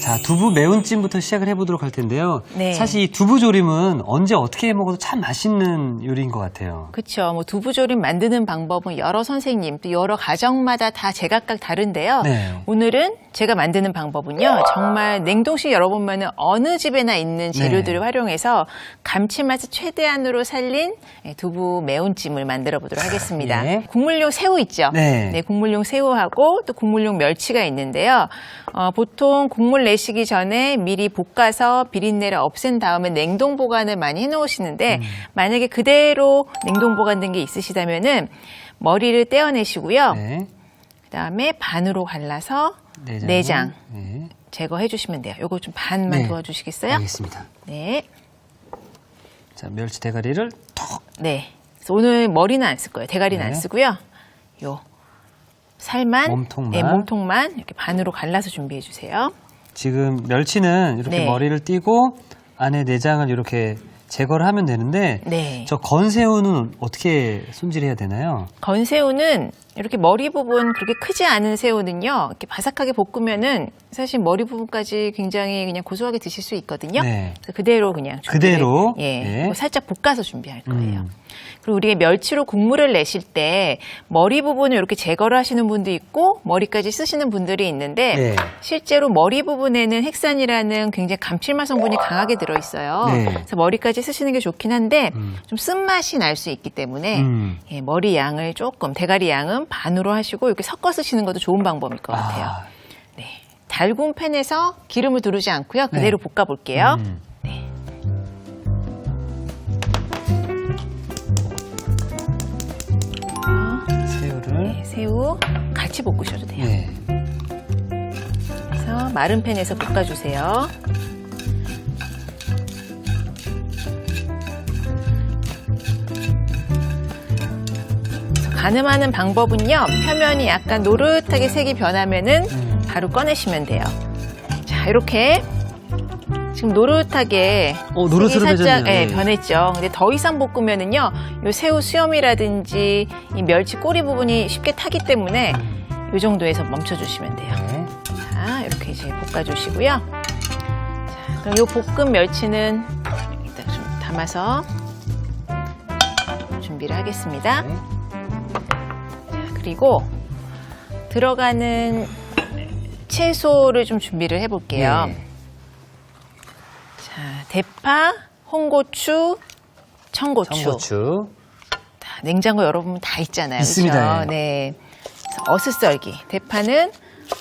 자, 두부 매운찜부터 시작을 해보도록 할 텐데요. 네. 사실 이 두부조림은 언제 어떻게 해 먹어도 참 맛있는 요리인 것 같아요. 그렇죠. 뭐 두부조림 만드는 방법은 여러 선생님 또 여러 가정마다 다 제각각 다른데요. 네. 오늘은 제가 만드는 방법은요. 정말 냉동실 열어보면 어느 집에나 있는 재료들을 네. 활용해서 감칠맛을 최대한으로 살린 두부 매운찜을 만들어 보도록 하겠습니다. 네. 국물용 새우 있죠? 네. 국물용 새우하고 또 국물용 멸치가 있는데요. 보통 국물 내시기 전에 미리 볶아서 비린내를 없앤 다음에 냉동 보관을 많이 해놓으시는데 만약에 그대로 냉동 보관된 게 있으시다면은 머리를 떼어내시고요. 네. 그다음에 반으로 갈라서 내장 네. 제거해 주시면 돼요. 요거 좀 반만 네. 도와주시겠어요? 알겠습니다. 네. 자, 멸치 대가리를 톡. 네. 그래서 오늘 머리는 안 쓸 거예요. 대가리는 네. 안 쓰고요. 요 살만, 몸통만. 네, 몸통만 이렇게 반으로 갈라서 준비해 주세요. 지금 멸치는 이렇게 네. 머리를 띄고 안에 내장을 이렇게 제거를 하면 되는데 네. 저 건새우는 어떻게 손질해야 되나요? 건새우는 이렇게 머리 부분 그렇게 크지 않은 새우는요. 이렇게 바삭하게 볶으면은 사실 머리 부분까지 굉장히 그냥 고소하게 드실 수 있거든요. 네. 그래서 그대로 그냥 그대로? 예, 네. 그리고 살짝 볶아서 준비할 거예요. 그리고 우리가 멸치로 국물을 내실 때 머리 부분을 이렇게 제거를 하시는 분도 있고 머리까지 쓰시는 분들이 있는데 네. 실제로 머리 부분에는 핵산이라는 굉장히 감칠맛 성분이 강하게 들어있어요. 네. 그래서 머리까지 쓰시는 게 좋긴 한데 좀 쓴맛이 날 수 있기 때문에 예, 머리 양을 조금 대가리 양은 반으로 하시고 이렇게 섞어 쓰시는 것도 좋은 방법일 것 같아요. 네, 달군 팬에서 기름을 두르지 않고요. 그대로 네. 볶아 볼게요. 네. 새우를. 네, 새우 같이 볶으셔도 돼요. 네. 그래서 마른 팬에서 볶아주세요. 가늠하는 방법은요. 표면이 약간 노릇하게 색이 변하면은 바로 꺼내시면 돼요. 자, 이렇게 지금 노릇하게 노릇으로 색이 살짝 변했네요. 네. 변했죠. 근데 더 이상 볶으면은요, 요 새우 수염이라든지 이 멸치 꼬리 부분이 쉽게 타기 때문에 이 정도에서 멈춰주시면 돼요. 네. 자, 이렇게 이제 볶아주시고요. 자, 그럼 요 볶은 멸치는 일단 좀 담아서 준비를 하겠습니다. 네. 그리고 들어가는 채소를 좀 준비를 해볼게요. 네. 자, 대파, 홍고추, 청고추. 청고추. 다 냉장고 열어보면 다 있잖아요. 있습니다. 그렇죠? 네. 그래서 어슷썰기. 대파는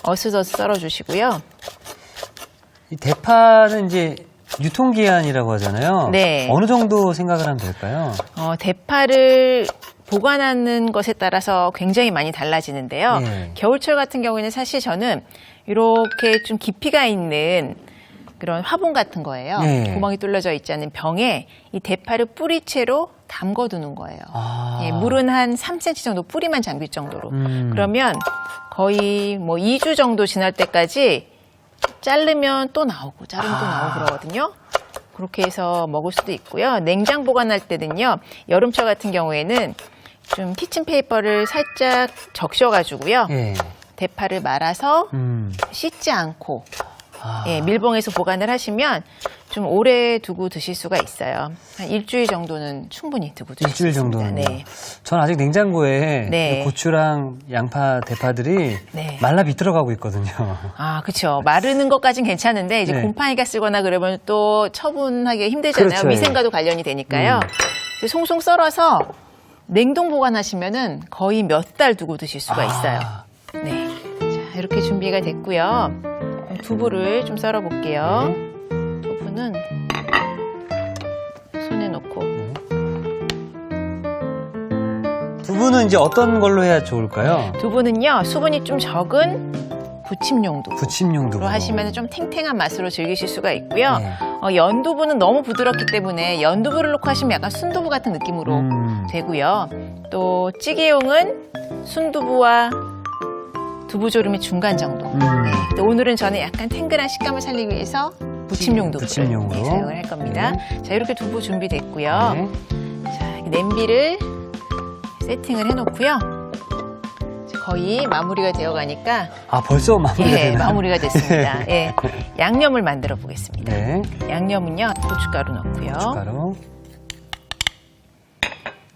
어슷어슷 썰어주시고요. 이 대파는 이제 유통기한이라고 하잖아요. 네. 어느 정도 생각을 하면 될까요? 대파를 보관하는 것에 따라서 굉장히 많이 달라지는데요. 네. 겨울철 같은 경우에는 사실 저는 이렇게 좀 깊이가 있는 그런 화분 같은 거예요. 네. 구멍이 뚫려져 있지 않은 병에 이 대파를 뿌리채로 담궈두는 거예요. 아. 예, 물은 한 3cm 정도 뿌리만 잠길 정도로. 그러면 거의 뭐 2주 정도 지날 때까지 자르면 또 나오고 자르면 또 나오고 그러거든요. 그렇게 해서 먹을 수도 있고요. 냉장 보관할 때는요. 여름철 같은 경우에는 좀 키친페이퍼를 살짝 적셔가지고요. 네. 대파를 말아서 씻지 않고 아. 예, 밀봉해서 보관을 하시면 좀 오래 두고 드실 수가 있어요. 한 일주일 정도는 충분히 두고 드실 수 일주일 있습니다. 정도는. 네. 전 아직 냉장고에 네. 고추랑 양파, 대파들이 네. 말라 비틀어가고 있거든요. 아, 그렇죠. 마르는 것까진 괜찮은데 이제 네. 곰팡이가 쓰거나 그러면 또 처분하기 힘들잖아요. 그렇죠. 위생과도 관련이 되니까요. 그래서 송송 썰어서 냉동 보관하시면은 거의 몇 달 두고 드실 수가 있어요. 네. 자, 이렇게 준비가 됐고요. 두부를 좀 썰어 볼게요. 두부는 손에 넣고 두부는 이제 어떤 걸로 해야 좋을까요? 두부는요 수분이 좀 적은 부침용 두부. 부침용 두부. 로 하시면 좀 탱탱한 맛으로 즐기실 수가 있고요. 네. 연두부는 너무 부드럽기 때문에 연두부를 넣고 하시면 약간 순두부 같은 느낌으로 되고요. 또 찌개용은 순두부와 두부조림의 중간 정도. 네. 또 오늘은 저는 약간 탱글한 식감을 살리기 위해서 부침용 두부를 부침용으로. 사용을 할 겁니다. 네. 자, 이렇게 두부 준비됐고요. 네. 자, 냄비를 세팅을 해놓고요. 자, 거의 마무리가 되어 가니까 벌써 마무리가 예, 되나요? 마무리가 됐습니다. 예. 양념을 만들어 보겠습니다. 네. 양념은요, 고춧가루 넣고요. 고춧가루.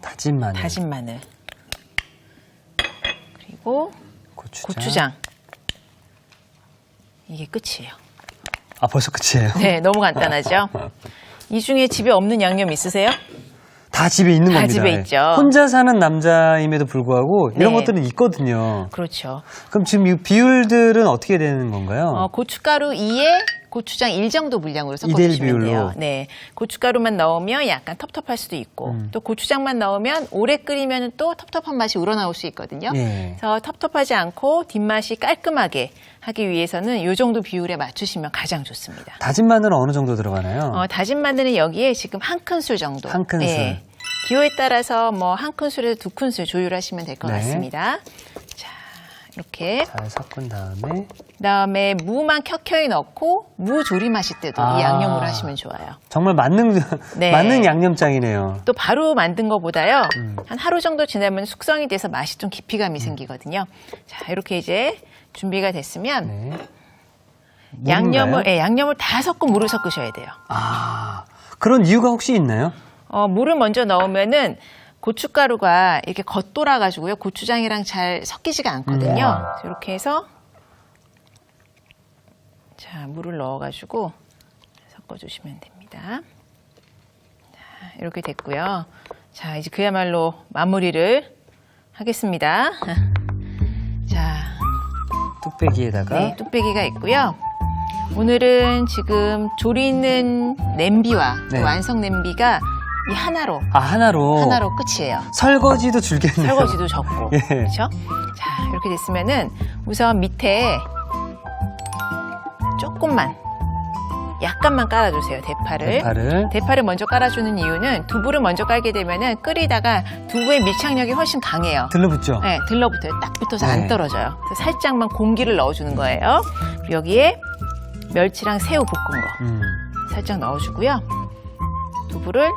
다진 마늘. 다진 마늘. 그리고 고추장. 고추장. 이게 끝이에요. 벌써 끝이에요? 네, 너무 간단하죠? 이 중에 집에 없는 양념 있으세요? 다 집에 있는 다 겁니다. 집에 예. 있죠. 혼자 사는 남자임에도 불구하고 이런 네. 것들은 있거든요. 그렇죠. 그럼 지금 이 비율들은 어떻게 되는 건가요? 고춧가루 2에 고추장 1 정도 물량으로 2대1 섞어주시면 비율로. 돼요. 네, 고춧가루만 넣으면 약간 텁텁할 수도 있고 또 고추장만 넣으면 오래 끓이면 또 텁텁한 맛이 우러나올 수 있거든요. 예. 그래서 텁텁하지 않고 뒷맛이 깔끔하게 하기 위해서는 이 정도 비율에 맞추시면 가장 좋습니다. 다진 마늘은 어느 정도 들어가나요? 다진 마늘은 여기에 지금 한 큰술 정도. 한 큰술. 네. 기호에 따라서 뭐 한 큰술에서 두 큰술 조율하시면 될 것 네. 같습니다. 자, 이렇게. 잘 섞은 다음에 그다음에 무만 켜켜이 넣고 무 조림하실 때도 이 양념으로 하시면 좋아요. 정말 맞는 네. 맞는 양념장이네요. 또 바로 만든 것보다요. 한 하루 정도 지나면 숙성이 돼서 맛이 좀 깊이감이 생기거든요. 자, 이렇게 이제 준비가 됐으면 네. 양념을 다 섞고 물을 섞으셔야 돼요. 그런 이유가 혹시 있나요? 물을 먼저 넣으면은 고춧가루가 이렇게 겉돌아가지고요. 고추장이랑 잘 섞이지가 않거든요. 그래서 이렇게 해서 자, 물을 넣어가지고 섞어주시면 됩니다. 자, 이렇게 됐고요. 자, 이제 그야말로 마무리를 하겠습니다. 자, 뚝배기에다가 네, 뚝배기가 있고요. 오늘은 지금 조리는 냄비와 네. 완성 냄비가 이 하나로 하나로 끝이에요. 설거지도 줄겠네요. 설거지도 적고 예. 그렇죠? 자, 이렇게 됐으면은 우선 밑에 조금만 약간만 깔아주세요. 대파를 먼저 깔아주는 이유는 두부를 먼저 깔게 되면은 끓이다가 두부의 밀착력이 훨씬 강해요. 들러붙죠? 네, 들러붙어요. 딱 붙어서 네. 안 떨어져요. 그래서 살짝만 공기를 넣어주는 거예요. 그리고 여기에 멸치랑 새우 볶은 거 살짝 넣어주고요. 두부를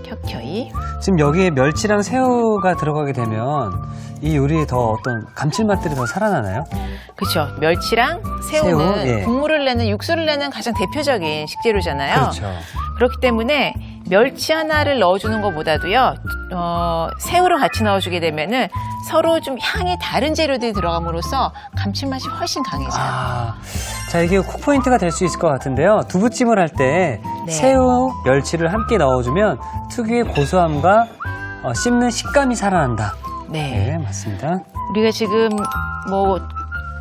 켜켜이. 지금 여기에 멸치랑 새우가 들어가게 되면 이 요리에 더 어떤 감칠맛들이 더 살아나나요? 그렇죠. 멸치랑 새우는 새우, 예. 국물을 내는 육수를 내는 가장 대표적인 식재료잖아요. 그렇죠. 그렇기 때문에 멸치 하나를 넣어주는 것보다도요, 새우를 같이 넣어주게 되면은 서로 좀 향이 다른 재료들이 들어감으로써 감칠맛이 훨씬 강해져요. 자, 이게 쿡포인트가 될 수 있을 것 같은데요. 두부찜을 할 때 네. 새우, 멸치를 함께 넣어주면 특유의 고소함과 씹는 식감이 살아난다. 네. 네, 맞습니다. 우리가 지금 뭐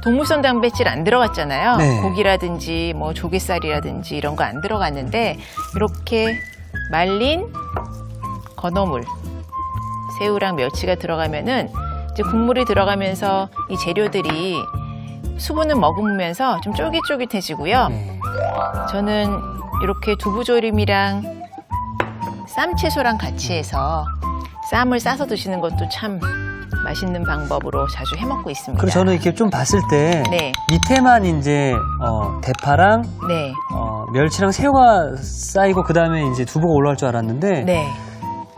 동물성 단백질 안 들어갔잖아요. 네. 고기라든지 뭐 조개살이라든지 이런 거 안 들어갔는데 이렇게 말린 건어물, 새우랑 멸치가 들어가면은 이제 국물이 들어가면서 이 재료들이 수분을 머금으면서 좀 쫄깃쫄깃해지고요. 네. 저는 이렇게 두부조림이랑 쌈채소랑 같이 해서 쌈을 싸서 드시는 것도 참 맛있는 방법으로 자주 해먹고 있습니다. 그리고 저는 이렇게 좀 봤을 때 네. 밑에만 이제 대파랑 네. 멸치랑 새우가 쌓이고 그 다음에 이제 두부가 올라올 줄 알았는데 네.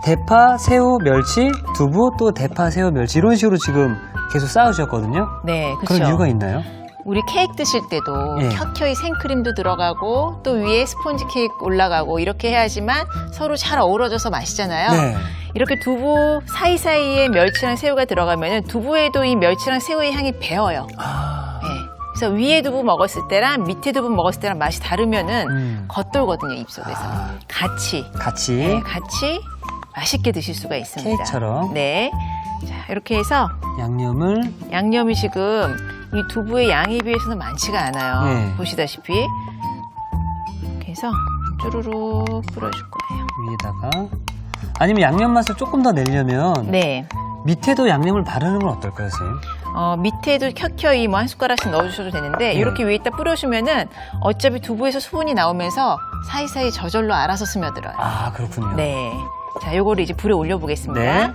대파, 새우, 멸치, 두부 또 대파, 새우, 멸치 이런 식으로 지금 계속 쌓으셨거든요. 네. 그렇죠. 그런 이유가 있나요? 우리 케이크 드실 때도 예. 켜켜이 생크림도 들어가고 또 위에 스폰지 케이크 올라가고 이렇게 해야지만 서로 잘 어우러져서 맛있잖아요. 네. 이렇게 두부 사이사이에 멸치랑 새우가 들어가면 두부에도 이 멸치랑 새우의 향이 배어요. 네. 그래서 위에 두부 먹었을 때랑 밑에 두부 먹었을 때랑 맛이 다르면은 겉돌거든요, 입속에서. 같이 같이 맛있게 드실 수가 있습니다. 케이크처럼. 네. 자, 이렇게 해서 양념이 지금 이 두부의 양에 비해서는 많지가 않아요. 네. 보시다시피. 이렇게 해서 쭈루룩 뿌려줄 거예요. 위에다가 아니면 양념 맛을 조금 더 내려면 네. 밑에도 양념을 바르는 건 어떨까요, 선생님? 밑에도 켜켜이 뭐 한 숟가락씩 넣어주셔도 되는데 이렇게 위에다 뿌려주면은 어차피 두부에서 수분이 나오면서 사이사이 저절로 알아서 스며들어요. 아, 그렇군요. 네. 자, 요거를 이제 불에 올려보겠습니다. 네.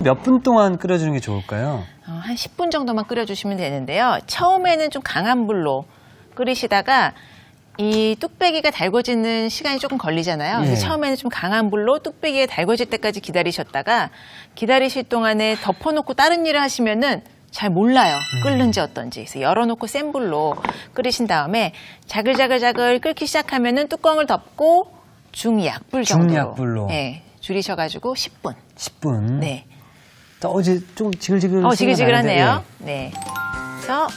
몇 분 동안 끓여주는 게 좋을까요? 한 10분 정도만 끓여주시면 되는데요. 처음에는 좀 강한 불로 끓이시다가 이 뚝배기가 달궈지는 시간이 조금 걸리잖아요. 예. 그래서 처음에는 좀 강한 불로 뚝배기가 달궈질 때까지 기다리셨다가 기다리실 동안에 덮어놓고 다른 일을 하시면은 잘 몰라요. 끓는지 어떤지. 그래서 열어놓고 센 불로 끓이신 다음에 자글자글자글 끓기 시작하면은 뚜껑을 덮고 중약불 정도로. 중약불로. 네, 줄이셔가지고 10분. 10분. 네. 어제 좀 지글지글. 지글지글하네요. 네. 그래서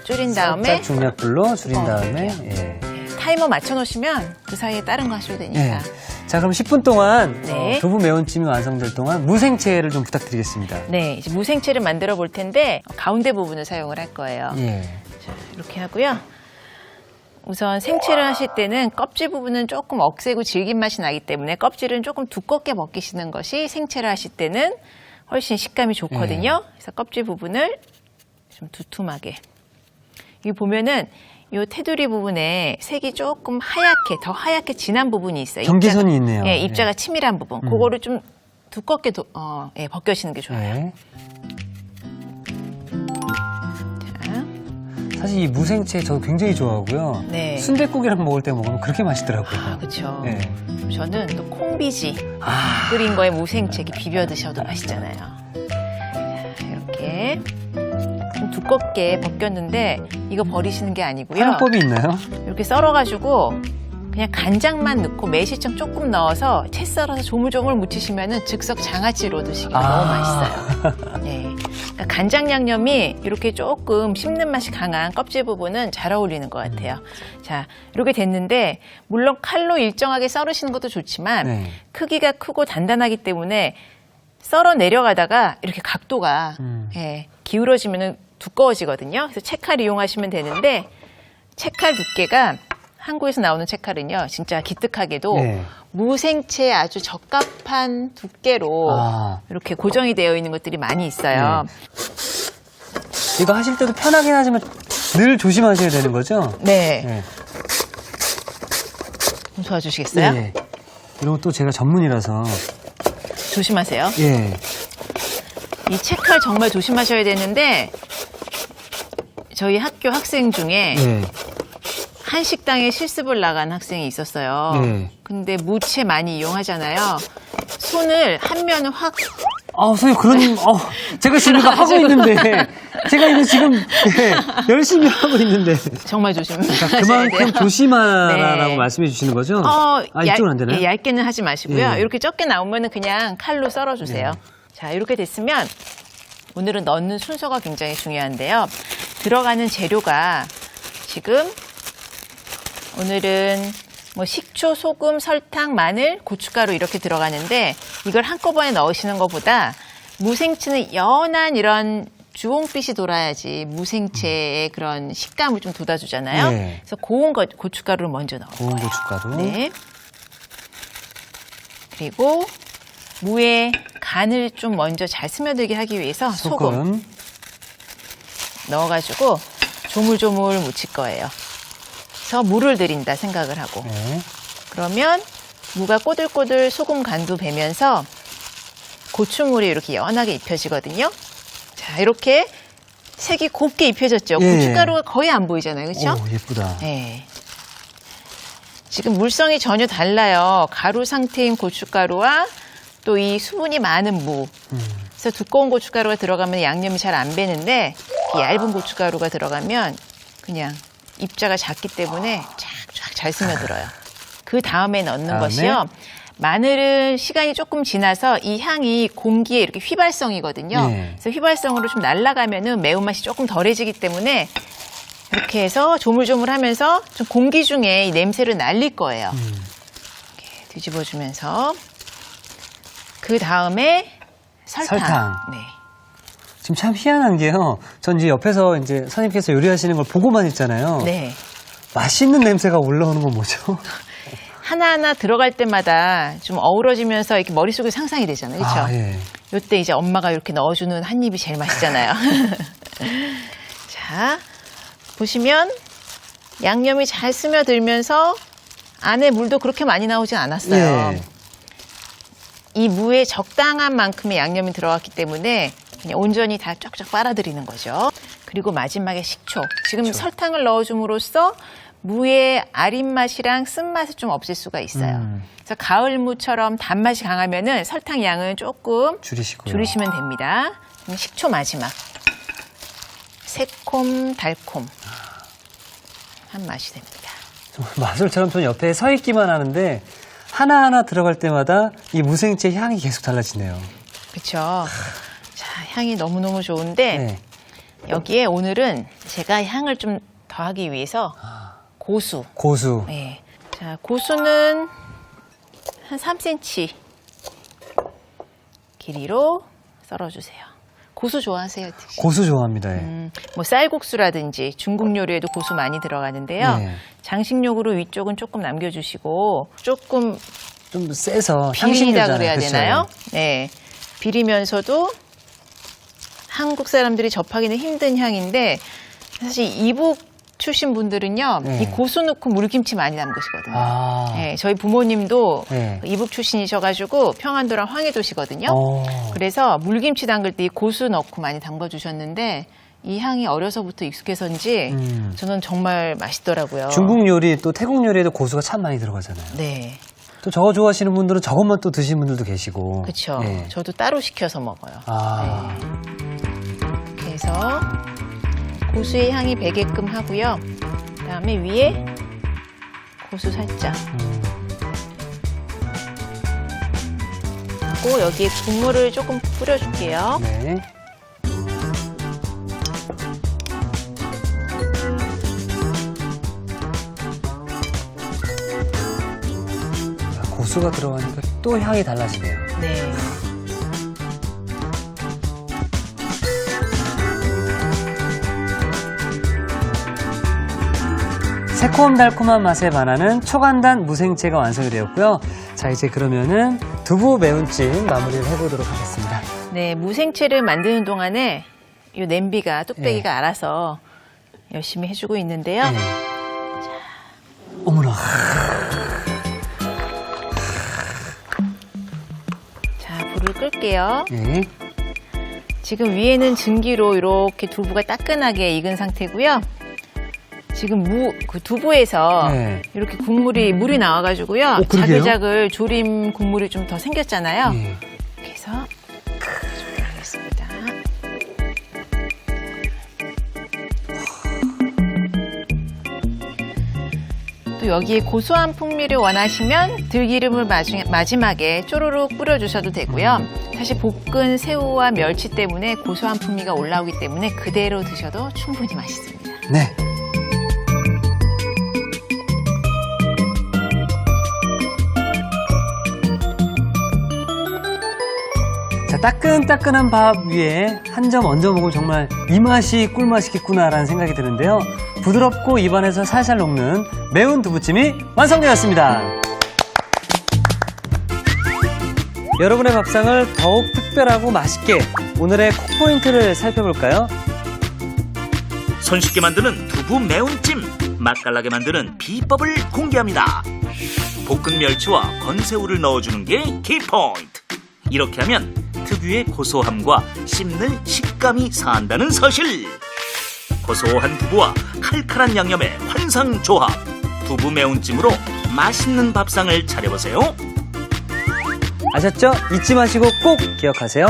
줄인 다음에 살짝 중약불로 줄인 다음에. 네, 타이머 맞춰놓으시면 그 사이에 다른 거 하셔도 되니까. 예. 자, 그럼 10분 동안 네. 두부 매운찜이 완성될 동안 무생채를 좀 부탁드리겠습니다. 네, 이제 무생채를 만들어 볼 텐데 가운데 부분을 사용을 할 거예요. 예. 자, 이렇게 하고요. 우선 생채를 하실 때는 껍질 부분은 조금 억세고 질긴 맛이 나기 때문에 껍질은 조금 두껍게 벗기시는 것이 생채를 하실 때는 훨씬 식감이 좋거든요. 그래서 껍질 부분을 좀 두툼하게. 여기 보면은 이 테두리 부분에 색이 조금 하얗게, 더 하얗게 진한 부분이 있어요. 경계선이 있네요. 예, 입자가 치밀한 부분. 그거를 좀 두껍게 벗겨시는 게 좋아요. 예. 자, 사실 이 무생채 저 굉장히 좋아하고요. 네. 순댓국이랑 먹을 때 먹으면 그렇게 맛있더라고요. 그렇죠. 예. 저는 또 콩비지 아, 끓인 거에 무생채 비벼 드셔도 맛있잖아요. 자, 이렇게 좀 두껍게 벗겼는데 이거 버리시는 게 아니고요. 활용법이 있나요? 이렇게 썰어가지고 그냥 간장만 넣고 매실청 조금 넣어서 채 썰어서 조물조물 무치시면은 즉석 장아찌로 드시기 너무 맛있어요. 네. 그러니까 간장 양념이 이렇게 조금 씹는 맛이 강한 껍질 부분은 잘 어울리는 것 같아요. 자, 이렇게 됐는데 물론 칼로 일정하게 썰으시는 것도 좋지만 네. 크기가 크고 단단하기 때문에 썰어 내려가다가 이렇게 각도가 기울어지면은 두꺼워지거든요. 그래서 채칼 이용하시면 되는데 채칼 두께가 한국에서 나오는 채칼은요, 진짜 기특하게도 네. 무생채에 아주 적합한 두께로 이렇게 고정이 되어 있는 것들이 많이 있어요. 이거 하실 때도 편하긴 하지만 늘 조심하셔야 되는 거죠? 네. 네. 좀 도와주시겠어요? 예. 이런 것도 제가 전문이라서. 조심하세요. 예. 이 채칼 정말 조심하셔야 되는데 저희 학교 학생 중에 예. 한 식당에 실습을 나간 학생이 있었어요. 네. 근데 무채 많이 이용하잖아요. 손을 한 면을 확 선생님, 제가 지금 이거 하고 있는데, 제가 이거 지금, 열심히 하고 있는데. 정말 조심하셔야 돼요. 그만큼 조심하라고 네. 말씀해 주시는 거죠? 이쪽은 안 되나요? 예, 얇게는 하지 마시고요. 예. 이렇게 적게 나오면 그냥 칼로 썰어주세요. 자, 이렇게 됐으면 오늘은 넣는 순서가 굉장히 중요한데요. 들어가는 재료가 지금 오늘은 뭐 식초, 소금, 설탕, 마늘, 고춧가루 이렇게 들어가는데 이걸 한꺼번에 넣으시는 것보다 무생채는 연한 이런 주홍빛이 돌아야지 무생채의 그런 식감을 좀 돋아주잖아요. 네. 그래서 고운 고춧가루를 먼저 넣어요. 고운 고춧가루. 네. 그리고 무에 간을 좀 먼저 잘 스며들게 하기 위해서 소금 넣어가지고 조물조물 무칠 거예요. 그래서 물을 들인다 생각을 하고. 네. 그러면 무가 꼬들꼬들 소금 간도 배면서 고추물이 이렇게 연하게 입혀지거든요. 자, 이렇게 색이 곱게 입혀졌죠. 예. 고춧가루가 거의 안 보이잖아요. 그렇죠? 오, 예쁘다. 네. 지금 물성이 전혀 달라요. 가루 상태인 고춧가루와 또 이 수분이 많은 무. 그래서 두꺼운 고춧가루가 들어가면 양념이 잘 안 배는데 이 얇은 고춧가루가 들어가면 그냥 입자가 작기 때문에 쫙쫙 잘 스며들어요. 그 다음에 넣는 것이요. 마늘은 시간이 조금 지나서 이 향이 공기에 이렇게 휘발성이거든요. 네. 그래서 휘발성으로 좀 날아가면은 매운맛이 조금 덜해지기 때문에 이렇게 해서 조물조물하면서 좀 공기 중에 이 냄새를 날릴 거예요. 이렇게 뒤집어주면서 그 다음에 설탕. 네. 지금 참 희한한 게요. 전 이제 옆에서 이제 선생님께서 요리하시는 걸 보고만 있잖아요. 네. 맛있는 냄새가 올라오는 건 뭐죠? 하나하나 들어갈 때마다 좀 어우러지면서 이렇게 머릿속에 상상이 되잖아요. 그렇죠? 예. 요때 이제 엄마가 이렇게 넣어주는 한 입이 제일 맛있잖아요. 자, 보시면 양념이 잘 스며들면서 안에 물도 그렇게 많이 나오진 않았어요. 예. 이 무에 적당한 만큼의 양념이 들어갔기 때문에 그냥 온전히 다 쫙쫙 빨아들이는 거죠. 그리고 마지막에 식초. 지금 설탕을 넣어줌으로써 무의 아린 맛이랑 쓴맛을 좀 없앨 수가 있어요. 그래서 가을 무처럼 단맛이 강하면은 설탕 양은 조금 줄이시고요. 줄이시면 됩니다. 그럼 식초 마지막. 새콤 달콤 한 맛이 됩니다. 정말 마술처럼 전 옆에 서 있기만 하는데 하나하나 들어갈 때마다 이 무생채 향이 계속 달라지네요. 그렇죠. 자, 향이 너무너무 좋은데 네. 여기에 오늘은 제가 향을 좀 더하기 위해서 고수. 고수. 네. 자, 고수는 한 3cm 길이로 썰어주세요. 고수 좋아하세요, 득 씨? 고수 좋아합니다. 예. 뭐 쌀국수라든지 중국 요리에도 고수 많이 들어가는데요. 네. 장식용으로 위쪽은 조금 남겨주시고 조금 좀 세서 비리다 향신료잖아요. 그래야 그쵸? 되나요? 네. 비리면서도 한국 사람들이 접하기는 힘든 향인데 사실 이북 출신 분들은요, 네. 이 고수 넣고 물김치 많이 담그시거든요. 아. 네, 저희 부모님도 네. 이북 출신이셔가지고 평안도랑 황해도시거든요. 어. 그래서 물김치 담글 때 이 고수 넣고 많이 담궈주셨는데 이 향이 어려서부터 익숙해서인지 저는 정말 맛있더라고요. 중국 요리 또 태국 요리에도 고수가 참 많이 들어가잖아요. 네, 또 저거 좋아하시는 분들은 저것만 또 드시는 분들도 계시고. 그렇죠. 예. 저도 따로 시켜서 먹어요. 아. 이렇게 해서 고수의 향이 배게끔 하고요. 그다음에 위에 고수 살짝 하고 여기에 국물을 조금 뿌려줄게요. 네. 고수가 들어가니까 또 향이 달라지네요. 네. 새콤달콤한 맛에 반하는 초간단 무생채가 완성이 되었고요. 자, 이제 그러면은 두부 매운찜 마무리를 해보도록 하겠습니다. 네, 무생채를 만드는 동안에 이 냄비가 뚝배기가 네. 알아서 열심히 해주고 있는데요. 네. 어머나. 자, 불을 끌게요. 네. 지금 위에는 증기로 이렇게 두부가 따끈하게 익은 상태고요. 지금 그 두부에서 네. 이렇게 물이 나와가지고요. 그러게요? 자글자글 조림 국물이 좀 더 생겼잖아요. 네. 이렇게 해서 준비하겠습니다. 또 여기에 고소한 풍미를 원하시면 들기름을 마지막에 쪼르륵 뿌려주셔도 되고요. 사실 볶은 새우와 멸치 때문에 고소한 풍미가 올라오기 때문에 그대로 드셔도 충분히 맛있습니다. 네. 자, 따끈따끈한 밥 위에 한 점 얹어 먹으면 정말 이 맛이 꿀맛이겠구나라는 생각이 드는데요. 부드럽고 입안에서 살살 녹는 매운 두부찜이 완성되었습니다. 여러분의 밥상을 더욱 특별하고 맛있게 오늘의 콕포인트를 살펴볼까요? 손쉽게 만드는 두부 매운찜, 맛깔나게 만드는 비법을 공개합니다. 볶은 멸치와 건새우를 넣어주는 게 키포인트. 이렇게 하면 특유의 고소함과 씹는 식감이 산다는 사실. 고소한 두부와 칼칼한 양념의 환상조합. 두부 매운찜으로 맛있는 밥상을 차려보세요. 아셨죠? 잊지 마시고 꼭 기억하세요.